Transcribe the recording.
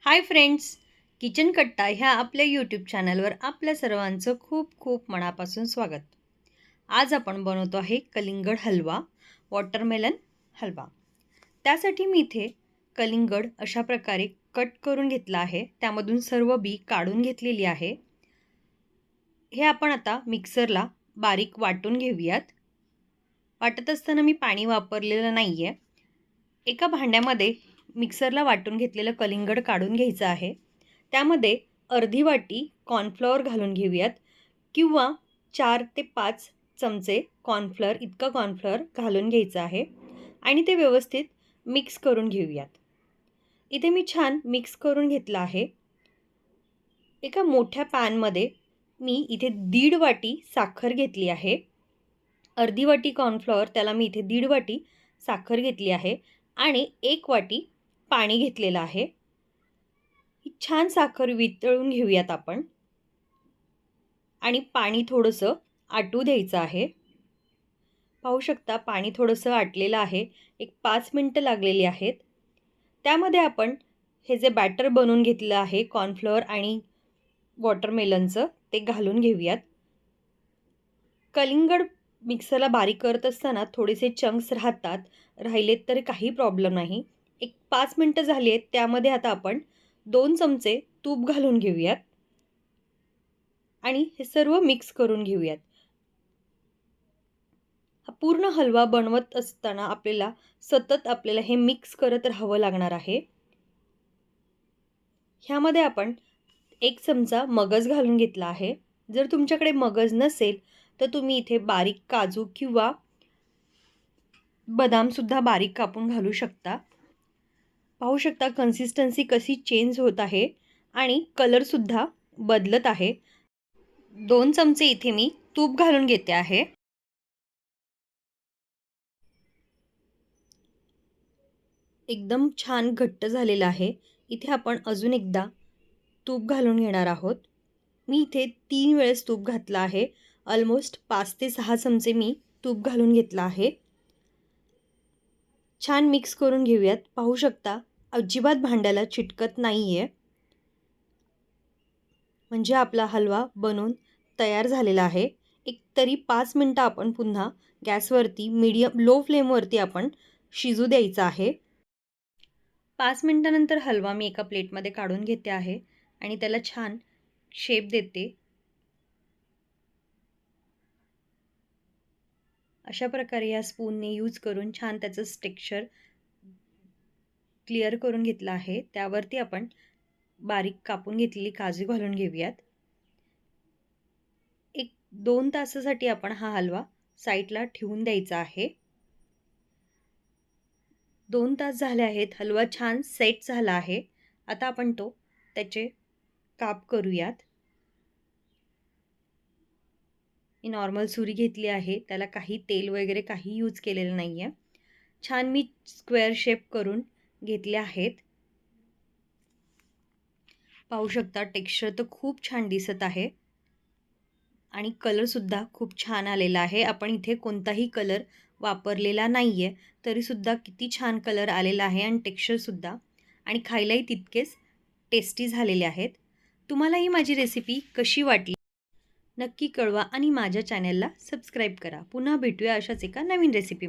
Hi friends, kitchen कट्टा ह्या आपल्या यूट्यूब चॅनलवर आपल्या सर्वांचं खूप खूप मनापासून स्वागत. आज आपण बनवतो आहे कलिंगड हलवा, वॉटरमेलन हलवा. त्यासाठी मी इथे कलिंगड अशा प्रकारे कट करून घेतला आहे. त्यामधून सर्व बी काढून घेतलेली आहे. हे आपण आता मिक्सरला बारीक वाटून घेऊयात. वाटत असताना मी पाणी वापरलेलं नाही आहे. एका भांड्यामध्ये मिक्सरला वाटून घेतलेलं कलिंगड काढून घ्यायचं आहे. त्यामध्ये अर्धी वाटी कॉर्नफ्लॉवर घालून घेऊयात किंवा 4 ते 5 चमचे कॉर्नफ्लॉवर इतका कॉर्नफ्लॉवर घालून घ्यायचं आहे आणि ते व्यवस्थित मिक्स करून घेऊयात. इथे मी छान मिक्स करून घेतलं आहे. एका मोठ्या पॅनमध्ये मी इथे 1.5 वाटी साखर घेतली आहे. अर्धी वाटी कॉर्नफ्लॉवर त्याला मी इथे 1.5 वाटी साखर घेतली आहे आणि 1 वाटी पाणी घेतलेलं आहे. ही छान साखर वितळून घेऊयात आपण आणि पाणी थोडंसं आटू द्यायचं आहे. पाहू शकता पाणी थोडंसं आटलेलं आहे. एक 5 मिनिटं लागलेली आहेत. त्यामध्ये आपण हे जे बॅटर बनवून घेतलं आहे कॉर्नफ्लॉवर आणि वॉटरमेलनचं ते घालून घेऊयात. कलिंगड मिक्सरला बारीक करत असताना थोडेसे चंक्स राहतात, राहिलेत तर काही प्रॉब्लेम नाही. एक 5 मिनिटं झाली आहेत. त्यामध्ये आता आपण 2 चमचे तूप घालून घेऊयात आणि हे सर्व मिक्स करून घेऊयात. हा पूर्ण हलवा बनवत असताना आपल्याला सतत हे मिक्स करत राहावं लागणार आहे. ह्यामध्ये आपण 1 चमचा मगज घालून घेतला आहे. जर तुमच्याकडे मगज नसेल तर तुम्ही इथे बारीक काजू किंवा बदामसुद्धा बारीक कापून घालू शकता. पाहू शकता कन्सिस्टन्सी कशी चेंज होत आहे आणि कलरसुद्धा बदलत आहे. 2 चमचे इथे मी तूप घालून घेते आहे. एकदम छान घट्ट झालेलं आहे. इथे आपण अजून एकदा तूप घालून घेणार आहोत. मी इथे 3 वेळेस तूप घातलं आहे. ऑलमोस्ट 5 ते 6 चमचे मी तूप घालून घेतलं आहे. छान मिक्स करून घेऊयात. पाहू शकता अजिबात भांड्याला चिटकत नाही आहे. म्हणजे आपला हलवा बनून तयार झालेला आहे. एक तरी 5 मिनिटं आपण पुन्हा गॅसवरती लो फ्लेमवरती आपण शिजू द्यायचा आहे. 5 मिनिटानंतर हलवा मी एका प्लेटमध्ये काढून घेते आहे आणि त्याला छान शेप देते. अशा प्रकारे या स्पूनने यूज करून छान त्याचं टेक्स्चर क्लिअर करून घेतलं आहे. त्यावरती आपण बारीक कापून घेतलेली काजू घालून घेऊयात. एक 2 तासासाठी आपण हा हलवा साईडला ठेवून द्यायचा आहे. 2 तास झाले आहेत. हलवा छान सेट झाला आहे. आता आपण त्याचे काप करूयात. मी नॉर्मल सुरी घेतली आहे. त्याला काही तेल वगैरे काही यूज केलेलं नाही आहे. छान मी स्क्वेअर शेप करून घेतले आहेत. पाहू शकता टेक्स्चर तर खूप छान दिसत आहे आणि कलरसुद्धा खूप छान आलेला आहे. आपण इथे कोणताही कलर वापरलेला नाही आहे तरीसुद्धा किती छान कलर आलेला आहे आणि टेक्स्चरसुद्धा आणि खायलाही तितकेच टेस्टी झालेले आहेत. तुम्हाला ही माझी रेसिपी कशी वाटली नक्की कळवा आणि माझ्या चॅनलला सबस्क्राईब करा. पुन्हा भेटूया अशाच एका नवीन रेसिपी.